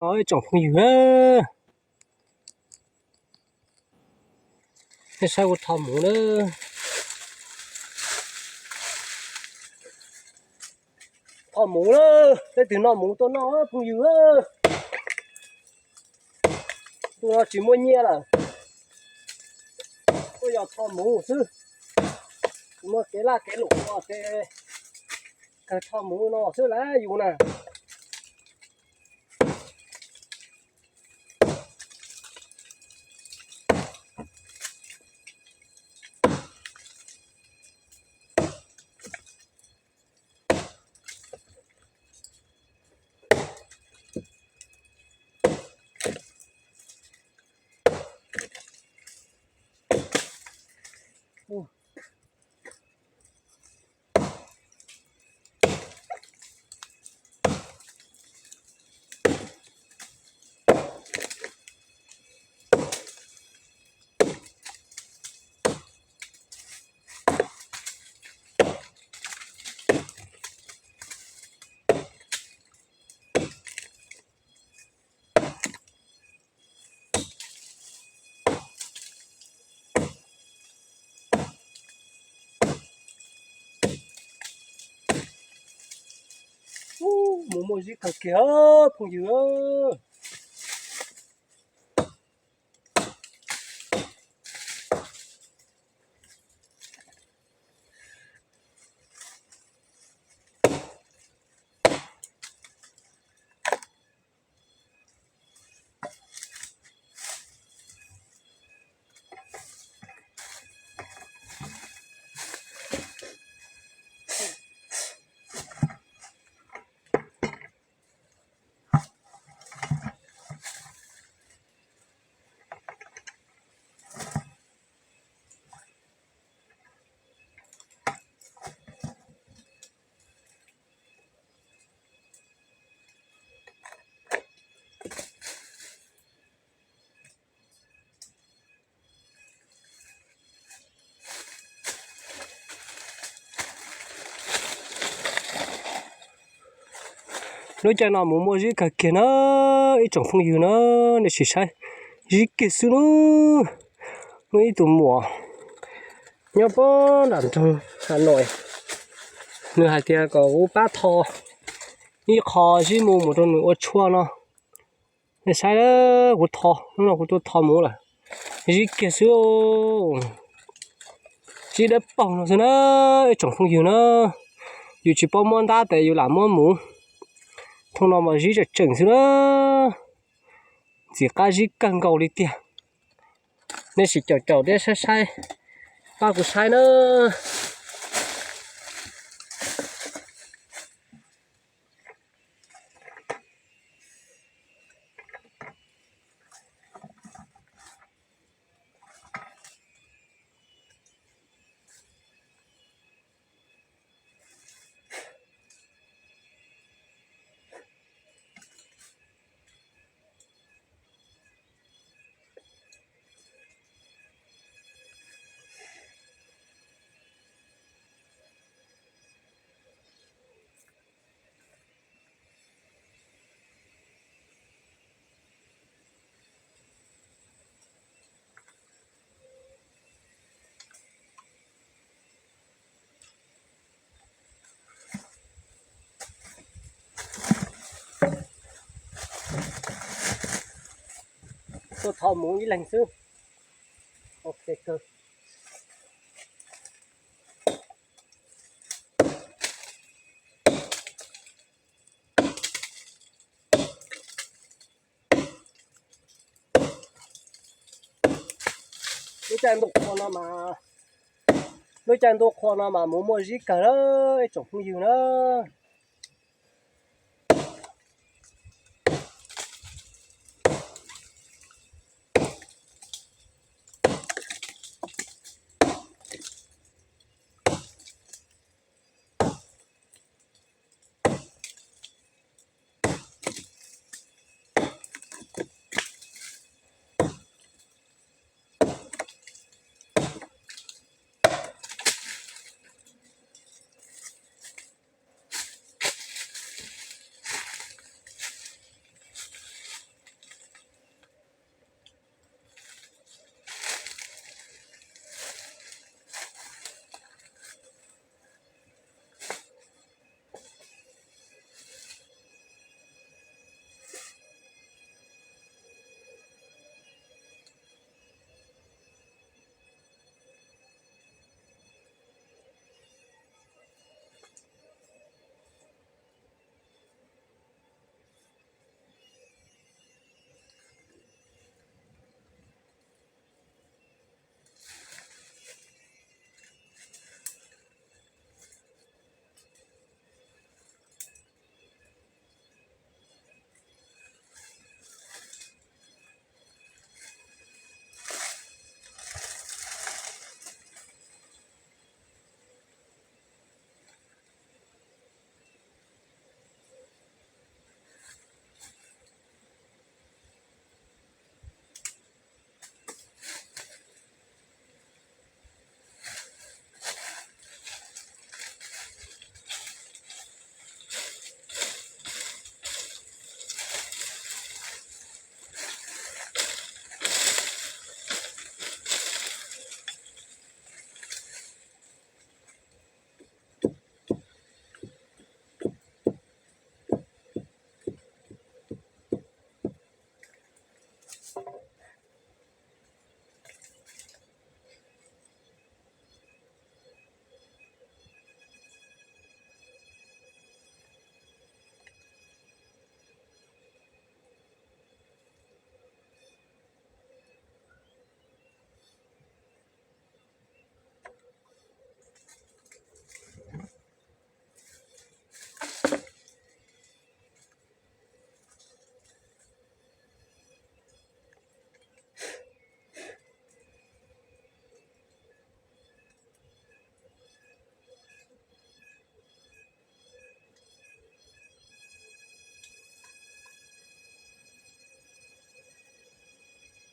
Ôi chồng phong dữ á. Cái sao có thầm mũ nữa. Thầm mũ nữa. Cái từ nó mũ tôi nó phong dữ á. Tôi nó chỉ mua nhẹ là. Tôi giờ thầm mũ chứ. Mà cái là cái lỗ cái thầm mũ nó chứ là dù nè. Mũ mũ gì cả kìa phong dữ á. Nói cho nó mũ mũ gì cả kìa nó. Ý chồng phong dữ nó. Nó chỉ sai. Gì kìa sư nó. Mấy tụi mùa. Nhớ bó làm trong Hà Nội. Người Hà Tiên có ba thò. Như khó chứ mù một trong nữa chua nó. Để sai đó của thò. Nó của tôi thò mũ là. Gì kìa sư chỉ để bỏng nó nữa. Trồng không nhiều nữa. Dù chỉ bó món đá để dù làm món mũ. Thông nào mà gì cho chừng sư nữa. Chỉ cả gì cần cầu đi tiền. Nên chỉ chậu để sai. Ba của sai nữa. Tôi thò mũ như lành xương. Ok cơ. Nó chẳng đục khoa nào mà. Nó chẳng đục khoa nào mà mũ mũ gì cả đó. Chồng không dữ nữa.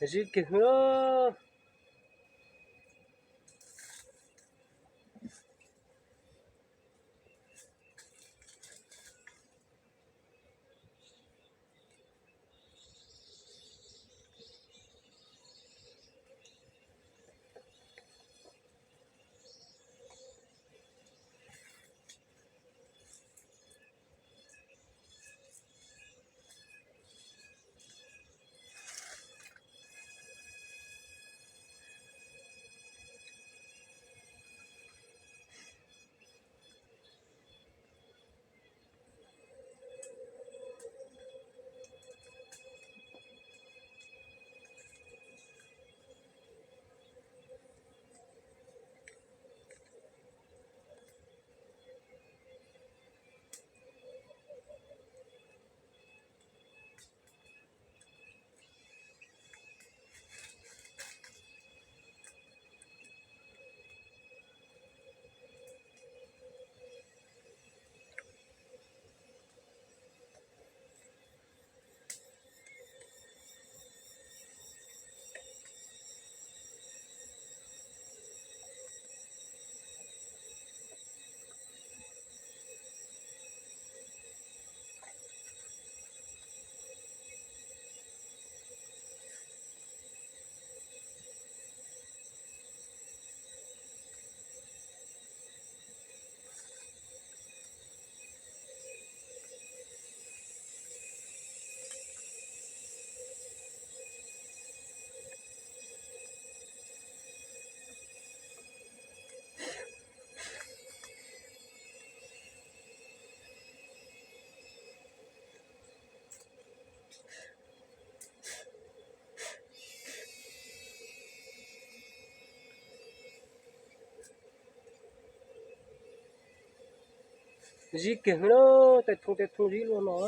gì kì nữa gì kì nữa tại thùng gì luôn nó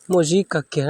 mua gì cả kìa